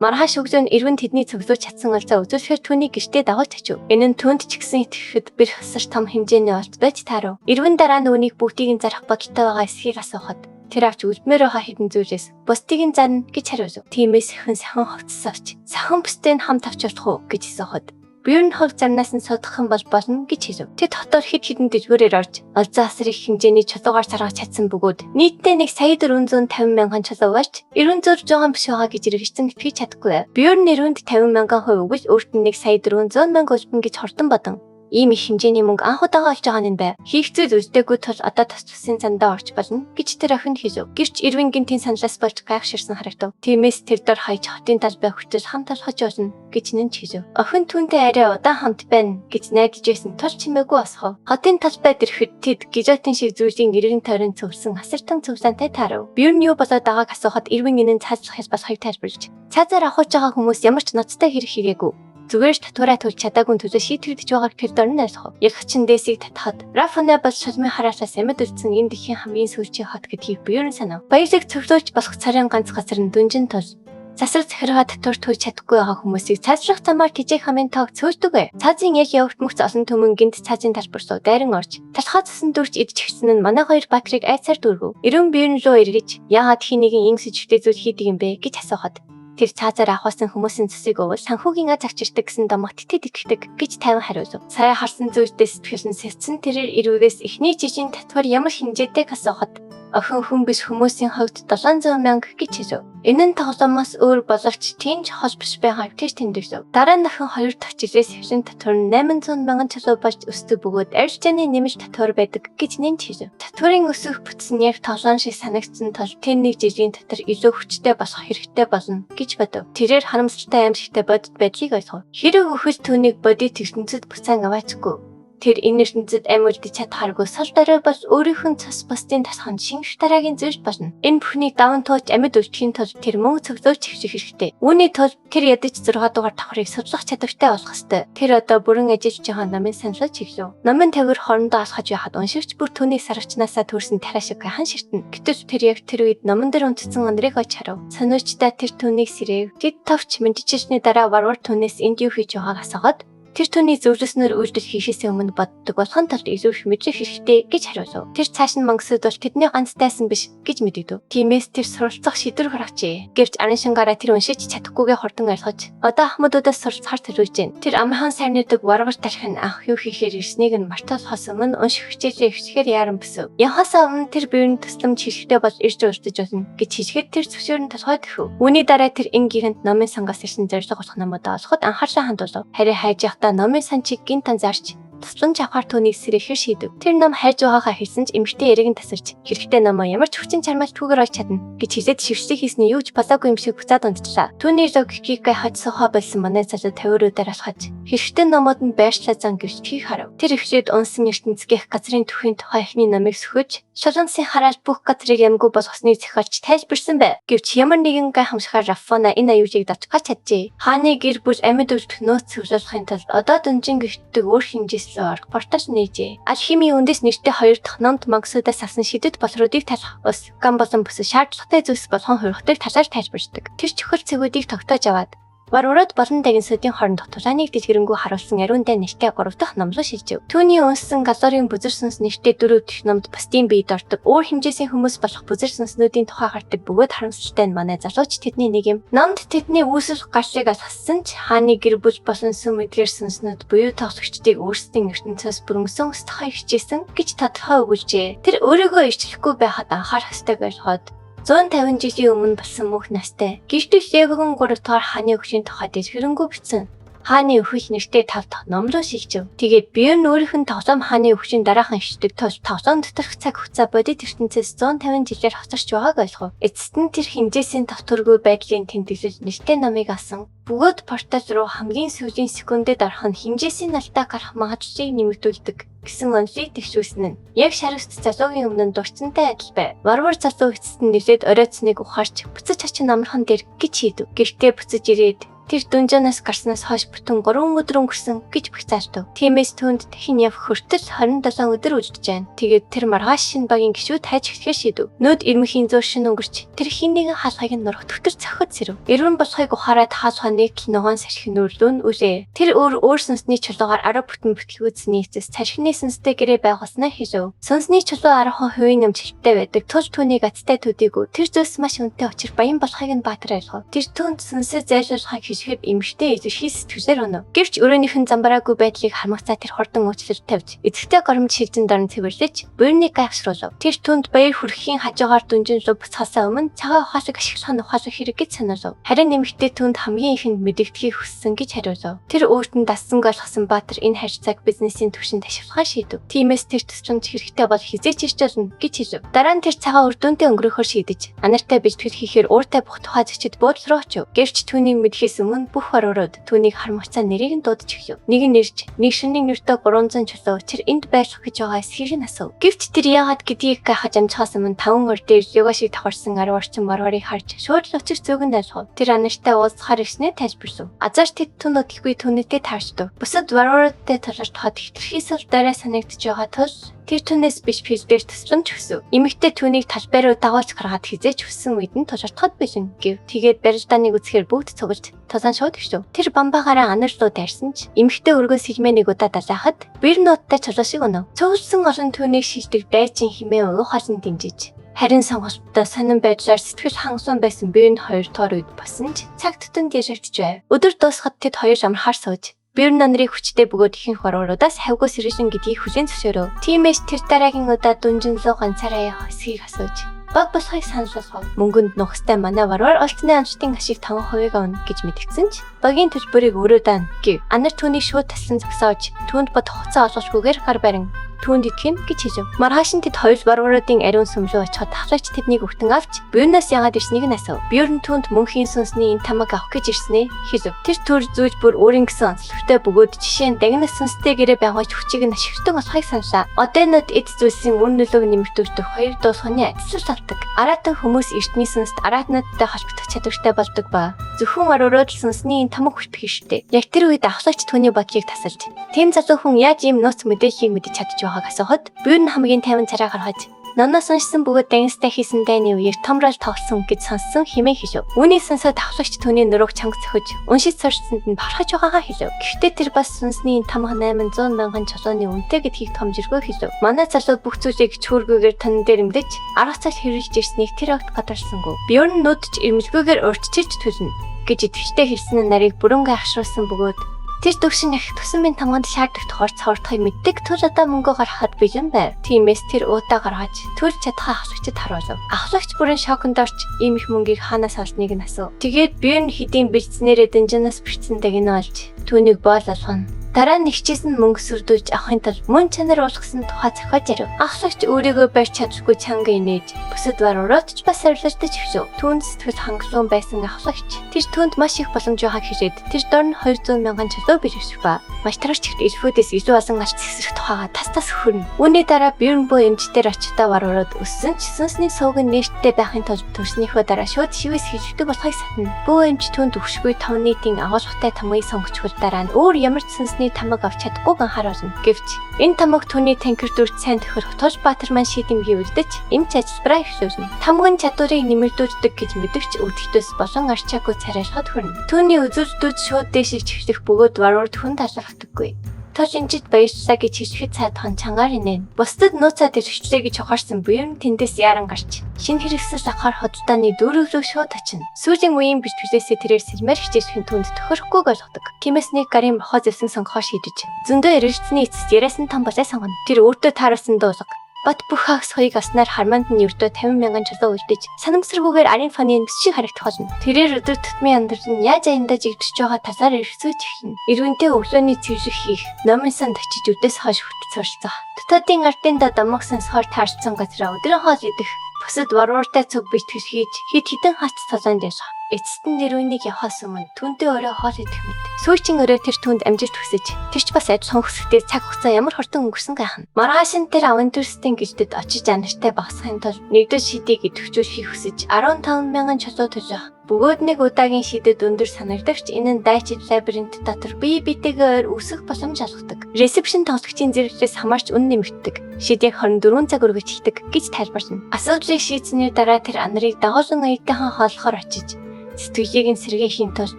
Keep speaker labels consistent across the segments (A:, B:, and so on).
A: Маргааш өглөө нь эрвэн тэдний цуглуулж чадсан олзоо үзүүлэхээр түүнийг гэртээ дагуулж очив. Энэ нь түүнд ч гэсэн итгэхэд бэр хасар том хэмжээний олз байж таарав. Эрвэн дараа нь үүнийг бүгдийг нь зарах бодолтой байгаа эсхийг асуухад тэр авч үлдмээр байгаа хэдэн зүйлээс бусдыг нь зарна гэж хариулв. Тиймээс хэн сахан хувцсавч сахан бүстэй нь хамт авч явах уу гэж асуухад бие нь хувь зарнаас нь содох юм бол болно гэж хэлв. Тэд хотоор хэд хэдэн дэжгүүрээр орж олзоо асар их хэмжээний чулуугаар саргаж чадсан бөгөөд нийтдээ 1,450,000 чулуу барьж 900,000 биш байгаа гэж иргэжсэн итгэж чадахгүй. Бие нь эрүүнд 50,000 хувь өгөж өөрт нь 1,400,000 үлбэн гэж хурдан бодон ийм их хэмжээний мөнгө анх удаага олж байгаа нь бай. Хийгцүүд үздэггүй тул одоо тас тусын цандаа орж болно гэж тэр охин хэлв. Гэрч эрвэн гинтийн саналаас болж гайхширсан харагдав. Тиймээс тэр дор хаяж хотын талбай хүртэл хамт алхаж явна гэж нэн хэлв. Охин түүнтэй арай удаан хамт байна гэж найдаж байсан тул чимээгүй босхов. Хотын талбайд ирэхэд тэд гижотын шиг зүйлийн эргэн тойрон цөвсөн хасартан цөвсантай таарав. Бие нь юу болоод байгааг асуухад эрвэн энэн цаазлахаас бас хоёр тайлбарлаж цаазаар авахж байгаа хүмүүс ямар ч ноцтой хэрэг хийгээгүй. Зүгээр ч татвараа төлж чадаагүй төлөө шийтгэж байгааг тэр дорн ойлгов. Яг хачин дэсийг татхад Рафана бол шалмын хараасаас амьд үлдсэн энэ дэлхийн хамгийн сүүлчийн хот гэдгийг биеэр нь санав. Баялаг цоглуулж босох царийн ганц газар нь дүнжин тул. Засал захиргаа татвар төлж чадахгүй байгаа хүмүүсийг цаазрах замаар тижээх хамын тоог цөөлдөг. Цаазын яг явагт мөхц олон түмэн гинт цаазын талбар суу дайран орж талхаа цасан дүрч идэж гисэн нь манай хоёр баатрыг айцаар дүүргэв. Эрүүн биеэр рүү эргэж яагаад хий нэгэн инг сэжигтэй зүйл хийдэг юм бэ гэж асуухад тэр цаазаар авахсан хүмүүсийн цэсийг өвөл санхүүгийн аз авчирдаг гэсэн домогт итгэдэг гэж тайван хариулв. Сая харсан зүйлдээ сэтгэл нь сэтсэн тэрээр ирүүрээс эхний жижиг татвар ямар хэмжээтэй асуухад охин хүн биш хүмүүсийн хувьд 700,000 гэж хэлв. Энэ нь тоглоомоос өөр боловч тийм ч хол биш байгааг тэр тэмдэглэв. Дараа нь охин 2 дахь жилээс хэвшин татвар 800,000 чулуу болж өсдөг бөгөөд арьсжааны нэмэлт татвар байдаг гэж нэмж хэлв. Татварын өсөх бүтс нь яг тоглоом шиг санагдсан тул тэр нэг жилийн дотор илүү хүчтэй болох хэрэгтэй болно гэж бодов. Тэрээр харамсалтай аимшигтай бодит байдлыг ойлгов. Хэрэг өхөл түүнийг бодит ертөнцид буцаан аваачгүй. Тэр энэ ертөнцид амьд чадхааргүй сал дараа бас өөрийнх нь цас бусдын тасханд шингэх дараагийн зүйл болно. Энэ бүхнийг даван тууч амьд үлдэхийн тулд тэр мөнгө цуглуулж хэвших хэрэгтэй. Үүний тулд тэр ядаж 6 дугаар давхрыг судлах чадвартай болох ёстой. Тэр одоо бүрэн ажиллаж байгаа номын саналж хэлв. Номын тавир хоорондоо алхаж байхад уншигч бүр түүний сарагчнаасаа төрсэн тараа шиг хан ширтэн. Гэтэл тэр яг тэр үед номон дээр унтцсан онрыг олж харав. Сануучдаа тэр түүнийг сэрэв. Тэд товч мэдчихсний дараа варвар түүнээс энд юу хийж байгааг асуугаад тэр түүний зөвлөснөр үйлдэл хийхээс өмнө боддог болохын тулд илүү их мэдрэх хэрэгтэй гэж хариулв. Тэр цааш нь мөнгөсөд бол тэдний ганцтайсан биш гэж мэдэгдэв. Тиймээс тэр суралцах шийдвэр гаргажээ. Гэвч арын шангаараа тэр уншиж чадахгүйгээ хордон ойлгож одоо ахмадуудаас суралцахаар төлөвлөж байна. Тэр амхан сайрнадаг варвар тархин анх юу хийхээр ирснийг нь мартахаас өмнө унших хичээлээ эхлэхээр яаран бүсв. Явхасаа өмнө тэр биеийн төслөмж хэрэгтэй бол ирж урдж болно гэж хэлэхэд тэр зөвшөөрөн толгой төхөв. Үүний дараа тэр энгийнхэнд номын сангаас ирсэн зорилго болох номуудаа олоход анхаарлаа хандуулв. Харин хайж номын санчийг гинт анзаарч тусламж авахар түүнийг сэрэхээр шийдэв. Тэр ном хайж байгаагаа хэлсэн ч эмэгтэй эргэн тасарч хэрэгтэй номоо ямар ч хүчин чармайлт түгээр олж чадна гэж хэлээд шившлэг хийсний юу ч болоогүй юм шиг буцаад унтчлаа. Түүний логикийг хаж сухаа болсон манай залуу 50 руудаар алхаж хэрэгтэй номууд нь байршлаа зан гэрчхийг харав. Тэр ихлээд унсан ертөнцгийнх газрын төхөний тухай эхний номыг сөхөж шолонсын хараал бүх газрыг ямгүй болгосныг зохиолч тайлбарсан байв. Гэвч ямар нэгэн гайхамшигар Рафана энэ аюулыг давж гарч чаджээ. Хааны гэр бүл амьд үлдэх нөөц цуглуулахын тулд одоо дунжин гэртдэг өөр хэмжээс портаж нээжээ. Алхимийн үндэс нэртэй 2 дахь номд мангасуудаас авсан шидэт болруудыг талах ус, гам болон бүс шаардлагатай зүйлс болгон хуурхтыг талаар тайлбарчдаг. Тэр чөхөл цэгүүдийг тогтоож аваад варварууд болон дагинсуудын хоорондох тулааныг дэлгэрэнгүй харуулсан ариундай нэртэй 3 дахь ном руу шилжив. Түүний унсан галерийн бүзэр сүнс нэртэй 4 дахь номд бусдын биед ордог өөр хэмжээсийн хүмүүс болох бүзэр сүнснүүдийн тухай гардаг бөгөөд харамсалтай нь манай залууч тэдний нэг юм. Номд тэдний үүсэл гаршиг алхасан ч хааны гэр бүл болон сүм эдгээр сүнснүүд буюу тоглогчдыг өөрсдийн ертөнцөөс бүрмсөн устгахаа хичээсэн гэж тодорхой өгүүлжээ. Тэр өөрийгөө ичрэхгүй байхад анхаарах ёстойг ойлгоод 150 жилийн өмнө болсон мөнх настай гэртэж Ягон 3 дахь хааны өвчийн тухай дэлгэрэнгүй бичсэн хааны өвч нэртэй 5 дахь ном руу шилжив. Тэгээд бие нь өөрийнх нь тоглоом хааны өвчийн дараахан ишдэг тул тоглоом доторх цаг хугацаа бодит ертөнцөөс 150 жилээр хоцорч байгааг ойлгов. Эцэст нь тэр хэмжээсийн давтаргүй байдлын тэмдэглэж нэртэй номыг авсан. Бөгөөд портал руу хамгийн сүүлийн секундэд орох нь хэмжээсийн алдаа гарах магадлалыг нэмэгдүүлдэг гэсэн онцлог төвшүүлсэн нь яг шаргт залуугийн өмнө дурцсантай адил байв. Варвар залуу эцэст нь нэлээд оройтсныг ухаарч буцаж хачин амархан дээр гэж хийдэв. Гэртээ буцаж ирээд Тэр дүнжанаас гарснаас хойш бүтэн 3 өдөр өнгөрсөн гэж бэгцаалтав. Тиймээс түүнд дахин явах хүртэл 27 өдөр үжиж байна. Тэгээд тэр маргааш шинэ багийн гишүүд хайж эхлэхээ шийдэв. Нөд ирмэхийн зөөр шин өнгөрч тэр хин нэгэн хаалгыг нь нурах төвтөр цохид сэрв. Эрвэн болохыг ухаарад хаалгаа нэг ногоон сархин нүрлүүн үлээ. Тэр өөр сүнсний чулуугаар арга бүтэн бүтлгүүдсний эцэс сархины сүнстэй гэрээ байгуулснаа хийжв. Сүнсний чулуу 10% хувийн нэмжлэлтэй байдаг. Тул түүнийг аттай төдийгүй тэр зүйлс маш үнэтэй учир баян болохыг нь баатар ойлгов. Тэр түүнд сүнсээ зайлшуулахыг хишгэд эмгтэй эзэрхий сэтгүүлээр өнөв. Гэвч өрөөнийх нь замбараагүй байдлыг харамгацаа тэр хурдан уучлал тавьж эцэгтэй горомж шилжин дорн цэвэрлэж буйрныг гайхшруулв. Тэр түүнд баяр хүрхийн хажуугаар дүнжин рүү буцаасаа өмнө цагаан ухаасыг ашиглах нь ухаалах хэрэг гэж сануулв. Харин эмгтэй түүнд хамгийн ихэнд мэдэгдэхийг хүссэн гэж хариулв. Тэр өөрт нь дассан ойлгосон баатар энэ харьцааг бизнесийн түвшинд ашиглахаа шийдэв. Тиймээс тэр төсрөмж хэрэгтэй бол хизээч ирж болно гэж хэлв. Дараа нь тэр цагаан үрдүнтэй өнгөрөхөөр шийдэж анартай бэлтгэл хийхээр ууртай бүх тухай зочид буудлын руу очив. Гэвч түүнийг мэдхээс өмнө бүх баруурууд түүнийг харамгацаа нэрийг нь дуудаж эхлэв. Нэг нь нэрж, нэг шинийн нэртэй 300 чулуу тэр энд байлгах гэж байгаа эсхийг нь асуув. Гэвч тэр яагаад гэдгийг гайхаж амжихаас өмнө 5 өр дээр йога шиг давхарсан 10 орчим баруурыг харж шууд л учир зүйн ойлгов. Тэр анартай уулзахаар ирснээ тайлбарлав. Азар тэд түн өдөлгүй түүнийтэй таарчдав. Бусад барууруудтай талархаад хитрхийсэл дараа санагдж байгаа тул тэр түнээс биш физээр төсрөн чөсөв. Эмэгтэй түүнийг талбай руу дагуулж гаргаад хизээч хүссэн үед нь тулартахад билэн гэв. Тэгээд барилдааныг үзэхээр бүгд цуглж тозан шууд гიშв. Тэр бамбаагаараа анар руу дайрсан ч эмэгтэй өргөө сэлмэнийг удаа далайхад бэр ноттай чулуу шиг өнөв. Цуглсан олон түүнийг шилдэг дайчин химээ уухаас нь дэмжиж харин сонголттой сонин байдлаар сэтгэл хангасан байсан бие нь хоёр тоор үед басан ч цаг тутамд яшигдж байв. Өдөр дуусахад тэд хоёр амархаар сууж бэр нанрыг хүчтэй бөгөөд ихэнх барууруудаас хавгүй сэржин гэдгийг хүлээн зөвшөөрөв. Тиймээс тэр дараагийн удаа дүнжин луу ганцаараа явах эсхийг асууж баг болохыг саналсав. Мөнгөнд нухастай манай баруун олцны амжилтын ашиг 5% авна гэж мэдгдсэн ч багийн төлбөрийг өөрөө даана гэв. Анар түүнийг шууд таслан зогсоож түүнд бод хуцаа олгошгүйгээр гар барин түүнд итгэн гэж хэлв. Маргааш нь тэд хоёр барууруудын ариун сүмлөө очиход давхлагч тэднийг өгтөн авч Бьорноос яагаад ирснийг нь асуув. Бьорн түүнд мөнхийн сүнсний энэ тамаг авах гэж ирснээ хэлв. Тэр төр зүүж бүр өөрийн гэсэн онцлогтой бөгөөд жишээ нь дагнаас сүнстэй гэрээ байгуулж хүчийг нь ашиглах болохыг саналаа. Одоонод эд зүйлсийн үр нөлөөг нэмэгдүүлдэг хоёр дуусганы адилсал авдаг. Аратан хүмүүс эртний сүнст аратнуудтай холбогдох чадвартай болдог ба зөвхөн баруурууд сүнсний энэ тамаг хүртэх штеп. Яг тэр үед давхлагч түүний бодлыг тасалж тийм залуу хүн яаж ийм нууц мэдээллийг мэдэж чадж байгааг асуухад Бьорн хамгийн тайван царай гаргаж Нанаас уншсан бөгөөд дангастай хийсэн дайны үеэр томрол тоглосон гэж сонссон хэмээн хэлв. Үүнийг сонсоод давхлагч түүний нурууг чанга цохиж уншиж сурчсанд нь бархаж байгаагаа хэлв. Гэхдээ тэр бас сүнсний тамга 800 мянган чулууны үнэтэй гэдгийг томжиргүй хэлв. Манай залуу бүх зүйлийг чүүргүйгээр тань дээр имдэж арга цал хэрэгжиж ирснийг тэр огт гадарсангүй. Бьорн нүдч ирмэлгүйгээр урьдчилж төлнө гэж итгэжтэй хэлсэн нарыг бүрэн гайхшруулсан бөгөөд тэр төвшин их тусан минь тамганд шаарддаг тохоор цавардахыг мэддэг төр одоо мөнгө гаргахад бэлэн байв. Тиймээс тэр уудаа гаргаж төлж чадхаа ахлагчид харуулв. Ахлагч бүрэн шоконд орч ийм их мөнгийг хаанаас олсныг нь асуув. Тэгээд Бьорн хэдийн бэлдснээрээ дэнжанаас бэрцэндэг нь олж түүнийг боол болгоно. Дараа нь хичээсэн мөнгө сүрдүүлж авахын тулд мөн чанар уулгасан тухай зохиож ярив. Ахлагч өөрийгөө барьж чадахгүй чанга инээж бусад баруурууд ч бас арилждаж өгсөв. Түүнд сэтгэл хангалуун байсан ахлагч тэр түүнд маш их боломж байгааг хэлээд тэр дор нь 200 мянган чулуу бэлгэвч ба маш тарагч эльфүүдээс илүү олон гарч цэсрэх тухайга тас хөрнө. Үүний дараа Бьорн буу эмчтэр очтой баруурууд өссөн ч сүнсний сууг нь нэрттэй байхын тулд төрснийхөө дараа шууд шивээс хилждэг болохыг сатна. Буу эмч түүнд өгшгүй 5 нийтийн агуулгатай тамгыг сонгочхол дараа нь өөр ямар ч сүнсний тамаг авч чадахгүйг анхааруулна. Гэвч энэ тамаг түүний танкер дүрт сайн төхөр Хотож Баатар маань шийдэмгий үлдэж эмч ажиллабараа эхлүүлнэ. Тамгын чадварыг нэмэгдүүлдэг гэж мэдвч өдөртөөс болон арчаагүй царайлахад хүрнэ. Түүний үзүүлдүүд шууд дээшиж чихлэх бөгөөд баруурд хүн талархдаггүй. Тож энэчд баярлалаа гэж хэлэхэд цаадхан чангаар инээн. Бусдад нууцаад ирчлээ гэж ухаарсан Бьорн тэндээс яаран гарч шинэ хэрэгсэл авахар хотдооны дүүрэг рүү шууд очино. Сүүлийн үеийн бэлтгэлээсээ тэрээр сэлмэр хичээсхийн түнд тохирохгүй болгодог. Тиймээс нэг гарын бохоо зэвсэн сонгохоо шийдэж зөндөө эргэлзсэний эцэст яриасан том болоо сонгоно. Тэр өөртөө тааруулсан дуулга бат бүх хагас хоёрыг аснаар харманд нь өртөө 50 мянган чулуу үлдээж санамсаргүйгээр арын фаны нэмс шиг харагдах болно. Тэрээр өдөр тутмын амьдрал нь яаж аяндаж игдэж байгаа талаар эргцүүлж эхэлнэ. Ирвэнтэй өглөөний цэврэх хийх, номын санд очиж үдээс хойш хүртэл суралцах. Дотоодын ардын дамаг сонсохоор таарсан газраа өдрөн хоол идэх, бусад барууртай цуг бэлтгэл хийж хэд хэдэн хац цолоонд явах. Эцэст нь нэрвэнийг явахаас өмнө түүнтэй өөрөө хоол идэх мэт. Сүйчийн өрөө тэр түүнд амжилт хүсэж тэр ч бас адилхан хүсэхдээ цаг хугацаа ямар хурдан өнгөрсөн гайхна. Маргааш нь тэр авантүрстийн гэлтэд очиж анартай багсахын тулд нэгдэл шидийг идэвхжүүлэхийг хүсэж 15,000 чулуу төлөв. Бөгөөд нэг удаагийн шидэд өндөр санагдагч энэ нь дайчид лабиринт дотор бие биетэйгээр үсэх боломж олгодог. Ресепшн тоглогчийн зэрэглээс хамаарч үн нэмэгддэг. Шид яг 24 цаг өргөж хитдэг гэж тайлбарлана. Асуудлыг шийдсэний дараа тэр анарыг дагуулсан аягтайхан хооллохоор очиж сэтгэлийг нь сэргээхийн тулд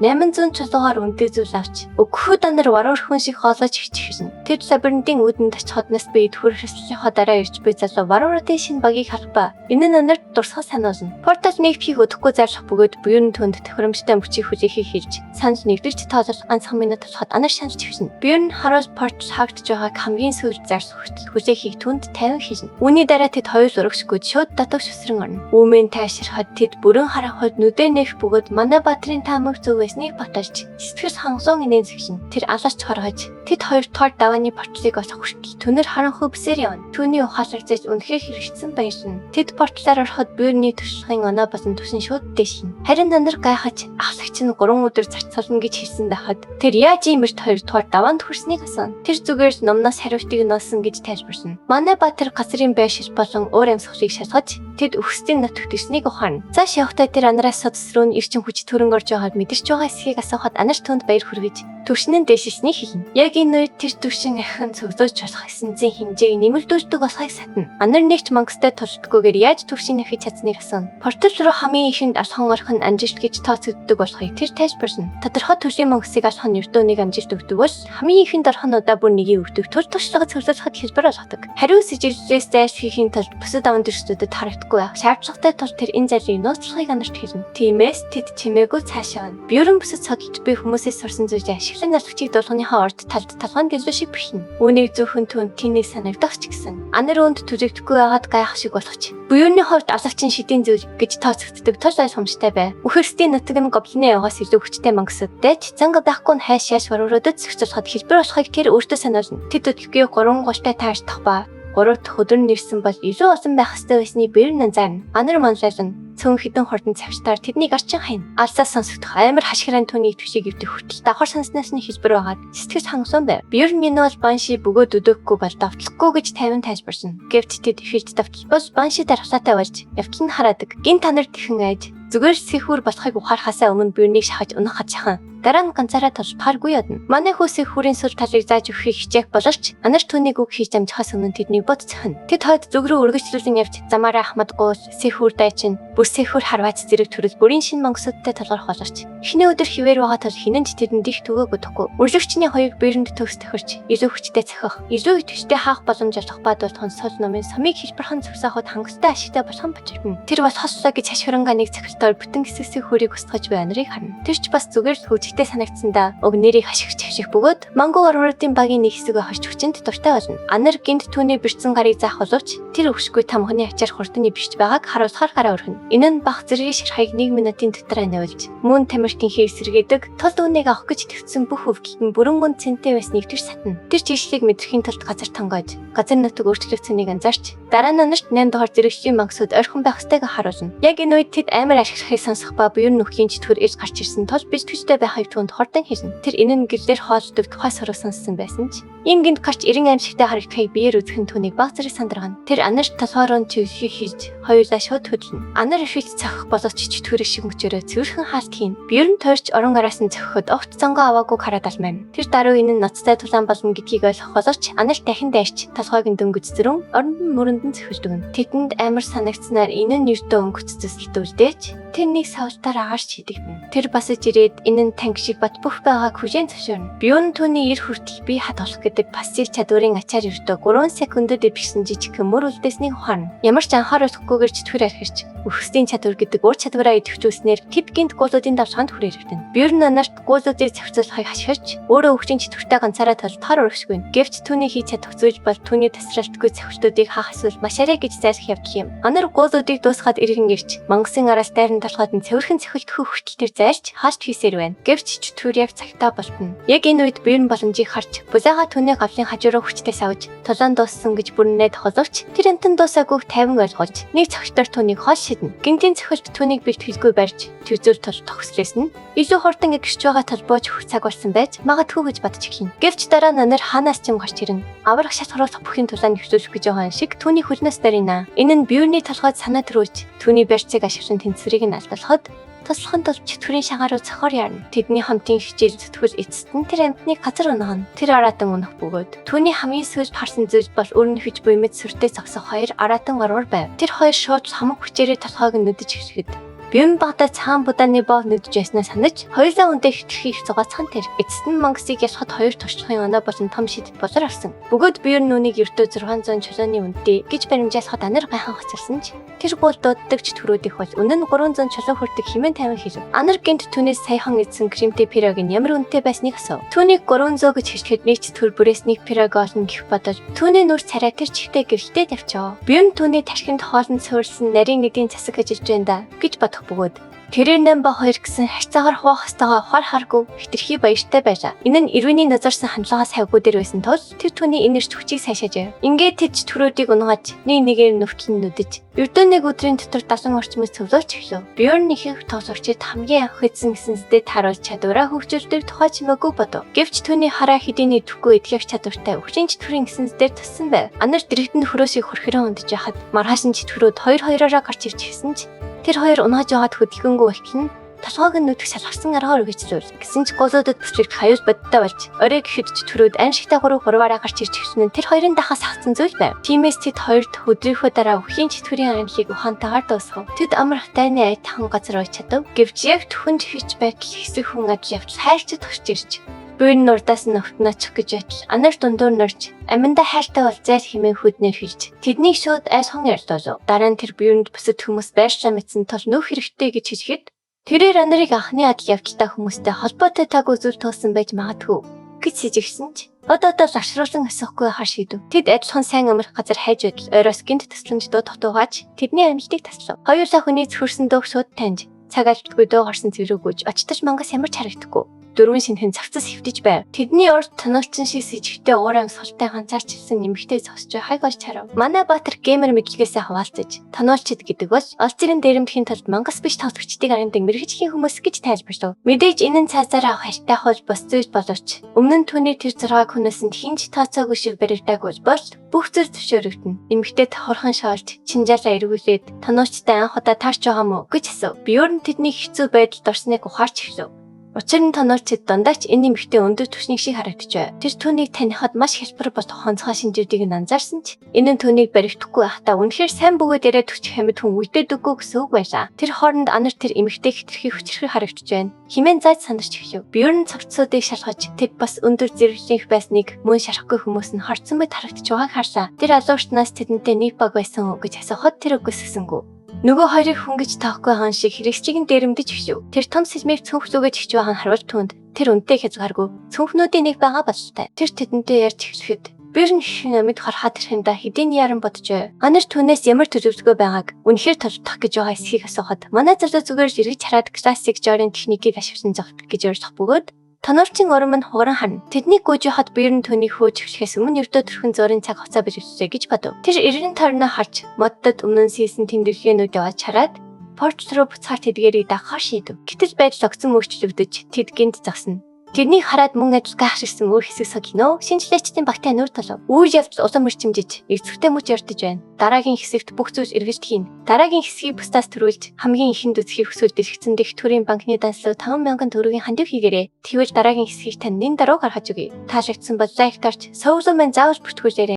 A: 800 чулуугаар үнэтэй зүйл авч өгөхөд анар варвархын шиг хоолож хиччихсэн. Тэр лабиринтын үүдэнд очиходноос би идвэр хөсөлийнхоо дараа ирж буй залуу варварын шинэ багийг харах ба энэ нь анарт дурсах сануулна. Портал нэгпхийг өдөхгүй зарлах бөгөөд буюун түнд тохиромжтой мөчийг хүлээхийг хэлж санал нэгдэж тоолол ганцхан минут болоход анар шаналж хөвсөн. Буюун харуул портал хаагдж байгааг хамгийн сүүлд зарлах хүлээхийг түнд 50 хэлнэ. Үүний дараа тэд хоёр урагшгүй шууд дотог шүсрэн орно. Үүмэн тайширхад тэд бүрэн харахад нүдэ нэх бөгөөд манай баатрын таамаг зөв байсныг баталж сэтгэл хангалуун инээн зэгшин. Тэр аларч хоргож тэд хоёр тоор давааны портлыг олох хүртэл түнэр харанхуй бүсээр явна. Түүний ухаалаг зэж үнэхээр хэрэгжсэн баярна. Тэд портлоор ороход буйрны туршлагын оноо болон түсэн шууд дэшин. Харин андар гайхаж ахлагч нь 3 өдөр зарцуулна гэж хэлсэн байхад тэр яаж иймэрт хоёр тоор даваанд хүрснийг асууна. Тэр зүгээр номноос хариултыг нуусан гэж тайлбарлана. Манай баатар газрын байшил болон өөр амьсгалыг шалгаж тэд өксдийн нутагт ирснийг ухаарна. Цааш явахдаа тэр анараас содс руу ирчин хүч төрөнг орж байгааг мэдэрч байгаа эсхийг асуухад анар түнд баяр хүргэж төвшнэн дэшилснийг хэлнэ. Яг энэ үед тэр төвшин ахин цогцолж болох эсэнцийн хэмжээг нэмэлдүүлдэг болохыг сатна. Анар нэгч мангастай туршдаггүйгээр яаж төвшин ахиж чадсныг асууна. Портал руу хамгийн ихэнд алхан орох нь амжилт гэж тооцогддог болохыг тэр тайлбарлана. Тодорхой төрлийн мангасыг алах нь ертөөнийг амжилт өгдөг бол хамгийн ихэнд орох нь удаа бүр нэгийг өгдөг төр туршлагыг цогцолоход хэлбэр болгодог. Хариу сэжиглэлээс зайлшхийхийн тулд бусад авантүрчдүүдэд харагдахгүй байх шаардлагатай тул тэр энэ зарлыг нууцлахыг анарт хэлнэ. Тиймээс тэд чимээгүй цаашаа явна. Бюрон бүсэд цогцолж буй хүмүүсээс сурсан зүйлээ ашиглан налагчийг дуулганыхаа орд талд талгаанд гэлөө шиг бихнэ. Үүнийг зөвхөн түн тийнийг санагдах ч гэсэн анар үүнд түжигдэхгүй байгаад гайхах шиг болгоч. Буюуны хувьд алавчин шидийн зүйл гэж тооцогддог тул ойлгомжтой бай. Үхэрсдийн нутаг нь гоблины явгаас илүү хүчтэй мангасуудтай цанга байхгүй нь хайш яаш варваруудад зохицуулахад хэлбэр болохыг тэр өөртөө сануулна. Тэд өдөртөө 3 гуйтай таарч тахба 3 дахь өдөр нэрсэн бол илүү олон байх ёстой байсны бэрн анзаарна. Анар манлайлан цөөн хідэн хурдан цавчтаар тэднийг арчин хайн. Алсаас сонсогдох амар хашгирайн түүний твшиг өвдөх хүртэл давхар санснаас нь хэлбэр байгаад сэтгэл хангалуун байв. Бьерн минь бол банши бөгөөд өдөөхгүй бол давтлахгүй гэж 50 тайлбарсан. Гэвч тэд филд давталбал банши дархлаатай болж явтал нь хараадаг. Гин танар тэхэн айж зүгээр сэхүр болохыг ухаархаасаа өмнө бьернийг шахаж унах хачхан. Дараа нь ганцаараа толбаргүй ядна. Манай хөөс хүүрийн сүр талыг зааж өгөхийг хичээх боловч анар түүнийг үг хийж амжихаас өмнө тэднийг бодцохно. Тэд хойд зүг рүү өргөжлүүлэн явж замаараа Ахмад гуул сэхүр дайчин бүс сэхүр харваац зэрэг төрөл бүрийн шин мангасуудтай толгорох боловч эхний өдөр хിവэр байгаа тул хинэн тэдэнд их төгөөг өгөхгүй. Үржигчний хоёрыг бэрэнд төгс тохирч илүү хүчтэй цахих, илүү төштэй хаах боломж олох бадуулхан сул номын самыг хэлбэрхэн зөвсөөхөд хангалттай ашигтай болох нь бачирна. Тэр бол хослоо гэж хашхирангааныг цахилтаар бүтэн хэсэг хөрийг устгаж буй анарыг харна. Тэр ч бас зүгээр л хүчтэй санагдсандаа уг нэрийг хашигч хавших бөгөөд мангу орвруудын багийн нэг хэсэг хожиж хүчинд дуртай болно. Анар гинт түүний бэрцэн гарыг заах боловч тэр өвшгүй тамханы ачаар хурдны бишж байгааг харуулахаар гараа өрхнө. Энэ нь баг зэргийн ширхайг 1 минутын дотор анивуулж мөн тамиртын хийг сэргээдэг тул үүнийг авах гэж төвцсөн бүх өвгөлтөнд бүрэн гүн цэнтэй байсныг тэр сатна. Тэр чиглэлийг мэдрэхийн тулд газар тонгойж газар нутаг өөрчлөгдсөнийг анзаарч дараа нь анарт 8 дугаар зэрэгчийн мангасууд ойрхон байх ёстойг харуулна. Яг энэ үед тэд амар ашиглахыг сонсох ба буюун нүхийн чөтгөр ирж гарч ирсэн тул бич төстэй байхыг түнд хордон хэлнэ. Тэр энэ нь гэрлэр хоолдог тухай сураг сонссон байсан ч ийм гинт гарч 90 аимшигтай харагдахыг биеэр үзэх нь түүнийг баг зэрэг сандаргана. Тэр анарт толгоорон чиглэлийг хийж хоёулаа шууд хөдлөнө. Анар ихвэлт цохих боловч чөтгөр шиг мөчөөрөө цэвэрхэн хаалт хийн. Бьерн тойрч орон гараас нь цохиход огт зонгоо аваагүй хараад алмайм. Тэр даруй энэ нь ноцтой тулаан болно гэдгийг ойлгох боловч анарт дахин дайрч толгойг нь дөнгөж зөрөн оронд нь мөрөнд нь цэвэрлдэг. Тэдэнд амар санагдсанаар энэ нь ердөө өнгөццөс илдүүлдэж тэрнийг савлтаар агаарч хийдэгдэнэ. Тэр бас ирээд энэ нь танк шиг бат бүх байгааг хүжээн зөвшөөрнө. Бьерн түүний ир хүртэл би хад болох гэдэг пассив чадварын ачаар ердөө 3 секундэд бишсэн жижиг мөр үлдээснийг ухаарна. Ямар ч анхаарал өгөхгүйгээр чөтгөр архирч өөхсдийн чадвар гэдэг ур чадвараа идэвхжүүлснээр тэд гинт гуулуудын давшгаанд хүрээрвдэн. Бьерн анарт гуулуудыг цавцуулахыг хашгирч өөрөө өвчин чөтгөртэй ганцаараа толтохоор урагшгүй. Гэвч түүний хийж чадах зүйл бол түүний тасралтгүй цавцлуудыг хаах эсвэл машаарэ гэж зайлах явдал юм. Анар гуулуудыг дуусгаад иргэн ирж мангасын араас дайрны ирнэ толгойд нь цэвэрхэн цэхэлт хөвгтөл төр зайлж хаалт хийсээр байна. Гэвч чөтгөр яг цагтаа болтно. Яг энэ үед биер нь боломжийг харж бузаага түүний гавлын хажуураа хүчтэй савж тулаан дууссан гэж бүрнээ тохоловч тэр амтан дуусаагүй тайван ойлгож нэг цогцоор түүнийг хоол шиднэ. Гинтийн цэхэлт түүнийг бэлт хэлгүй барьж тэр зөөр тол тохислээс нь илүү хурдан эгшж байгаа толбооч хөх цаг болсон байж магадгүй гэж бодож эхлэв. Гэвч дараа нанар хаанаас ч юм гарч ирнэ. Аврах шатгаруулах бүхний тулаанд хөвсүүлэх гэж байгаа шиг түүний хөлнөөс барина. Энэ нь биерний толгойд санаа төрүүлж түүний барьцыг ашиглан тэнцвэрийг нь алдуулахад туслахын тулд чөтгөрийн шагаар руу цохор ярна. Тэдний хамтын хичээл зүтгэл эцэст нь тэр амьтныг газар унагна. Тэр аратан унах бөгөөд түүний хамгийн сүүлд харсан зүйл бол өрнө хүч буй мэд сүртэй зогсох хоёр аратан гарвар байв. Тэр хоёр шууд хамаг хүчээрээ толгойг нь нүдэж ирэхэд Бим багада цаан будааны боо нүдж яснаа санаж хоёулаа үндэ хитрхи их зугаацхан тэр эцэст нь мангасыг ялхад хоёр туршлагын оноо болон том шидэд болор авсан. Бөгөөд биер нүунийг ердөө 600 чулууны үнэтэй гэж баримжаалахад анар гайхан хоцорсон ч тэр гол дууддаг чөтгөрүүд их бол үнэн нь 300 чулуу хүрдэг хэмээн тавин хэлв. Анар гинт түүнээс саяхан эзэн кремтэй пирог нь ямар үнэтэй байсныг асуув. Түүнийг 300 гэж хэлэхэд нэг чөтгөр бүрээс нэг пирог олно гэх бодож түүний нүр царай тэр чихтэй гэрэлтэй тавьчаа. Биер түүний тархинд хоолнд суурилсан нарийн нэгдийн засаг ажиллаж байна да гэж бөгөөд тэрээр намба хоёр гэсэн харьцаагаар хуваах хэвээр хар харгүй хитрхи баяртай байжаа. Энэ нь Ирвиний назарсан хандлагаас хайгуу дээр байсан тул тэр түүний энерги хүчийг сайшаажээ. Ингээд тэр чөтгөрүүдийг унгаж нэг нэгээр нүвтлэн нүдэж ердөө нэг өдрийн дотор 70 орчмоос цөвлөж эхлэв. Бьорн их тоосорчид хамгийн анх эзэн гэсэнсдээ тааруулж чадвараа хөгжүүлдэг тухай чимээгүй бодов. Гэвч түүний хараа хэдийн идэвхгүй эдгэх чадвартай өвчин чөтгөрийн гэсэнсдээр туссан байв. Анар дэрэгдэнд хөрөөсийг хөрхөрөн ундаж яхад маргааш нь чөтгөрүүд хоёр-хоёроо гарч ирж хэлсэн ч тэр хоёр унааж байгаад хөдөлгөөнгөө болтол нь толгойг нь нүдэх шалгарсан аргаар үргэлжлүүл. Гэсэн ч голуудад бүслэгт хаюул бодтой болж орой гэхэд чөтгөрүүд аншигтай гурваараа гарч ирж ирсэн нь тэр хоёрын дахаас хагцсан зүйл байв. Тиймээс тэд хоёрт өдрийнхөө дараа үхийн чөтгөрийн анхийг ухаантайгаар дуусгав. Тэд амрах дайны айтхан газар ойч чадав. Гэвч яг төхөнд хич байтал хэсэг хүн аж явж хайрцаг тусч ирж Бүйн нурдаас нь өвтнөчих гэж байтал анар дундуур норж аминда хайртай бол зайл хэмээн хүднэр хэлж тэднийг шууд айсхан ярьлоо. Дараа нь тэр бүйнд бусад хүмүүс байршаа мэдсэн тул нөх хэрэгтэй гэж хэлэхэд тэрээр анарыг анхны адил явдалтай хүмүүстэй холбоотой таг үзүүл туулсан байж магадгүй гэж сэжигсэн ч одоо завшруулсан өсөхгүй хар шийдэв. Тэд адилхан сайн амрах газар хайж байтал оройс гинт төсөлмж дуу татуугааж тэдний амжилтыг таслав. Хоёулаа хүний зөвхөрсөн дууг шууд таньж цаг алдгүй дуу гарсан зэрэггүйж очтож мангас ямарч харагдахгүй. Дөрвөн шинхэн цагцас хөвтөж байв. Тэдний урд тоноолчин шиг сэжигтэй уурам султай ганцаарч ирсэн нэмэгтэй зогсож хайг олж харав. Манай Баатар геймер мэдлэгээсээ хаваалцаж тоноолчид гэдэг бол олж ирэн дээрэмдэхийн тулд мангас биш тоглогчдыг ариндаг мэрэгжлийн хүмүүс гэж тайлбарлав. Мэдээж энэ нь цаазаар авах хайртай хол бос зүйл боловч өмнө нь түүний тэр 6 хүнээс нь хинж тооцоогүй шиг баригдаагүй бол бүх зүйл зөвшөөрөгдөн. Нэмэгтэй тохорхон шоолж чинжаалаа эргүүлээд тоноолчтой анх удаа таарч байгаа мó гэж асуув. Биорн тэдний хэцүү байдалд орсныг ухаарч эхлэв. Учир нь тоноолчид дандаач энэ нэмэгтэй өндөр түвшний шиг харагдчихвэ. Тэр түүнийг танихад маш хялбар болох онцгой шинжүүдийг нь анзаарсан ч энэ нь түүнийг баригдахгүй байхдаа үнэхээр сайн бөгөөд яриад өччих амьд хүн үлдээдэггүй гэсэн үг байлаа. Тэр хооронд анар тэр эмэгтэй хитрхи хүчрхэг харагдж байна. Химэн зайд сандарч эхлэв. Бьорн цогцсуудыг шалгаж тэд бас өндөр зэрэглэнх байсныг мөн шарахгүй хүмүүс нь харцсан мэт харагдаж байгааг харлаа. Тэр алуурчнаас тэдэнтэй нэг баг байсан уу гэж асуухад тэр үгүйсгэсэнгүү. Нөгөө хоёрыг хүн гэж таахгүй хаан шиг хэрэгсчийг нь дээрэмдэж эхлэв. Тэр том сэлмийг цүнхлүүгэж хич байгаа нь харуулж түнд тэр үнтэй хязгааргүй цүнхнүүдийн нэг байгаа бололтой. Тэр тэдэнтэй ярьж эхлэхэд Бьорн хин амьд харахад тэрхэндээ хэдийн яран бодожээ. Анар түүнээс ямар төлөвлөгөө байгааг үнэхээр тодорхой гэж байгаа эсхийг асуухад манай залуу зүгээр л эргэж хараад классик жорын техникийг ашиглан зогтох гэж ярьж бөгөөд тоноолчин ором нь хугаран харна. Тэднийг гүйж яхад Бьорн түүнийг хөөж эхлэхээс өмнө ердөө төрхөн зургийн цаг хугацаа бэлгэлээ гэж бодов. Тэр 90 тойрноо харж моддод өмнө нь сийсэн тэмдэглэгээнүүд яваад хараад порт руу буцаар тэдгээрийг дагахаар шийдэв. Гэтэл байдал огцон өөрчлөгдөж тэд гинт загсна. Тэрнийг хараад мөн ажиллагаа хашигсан өөр хэсэг сог кино шинжлээчдийн багтаа нүр толов. Үйл явдал улам өрчимжиж эцэгтэй мөч ярдж байна. Дараагийн хэсэгт бүх зүйл эргэлж хийн. Дараагийн хэсгийг бусдаас төрүүлж хамгийн ихэнд үзхийг хүсвэл дэлгэцэн дэх төрийн банкны данслуу 5,000 төгрөгийн хандив хийгээрэй. Тэгвэл дараагийн хэсгийг тань нэн дараа гаргаж өгье. Таалагдсан бол лайк дарж, сувлын мэн заавал бүртгүүлээрэй.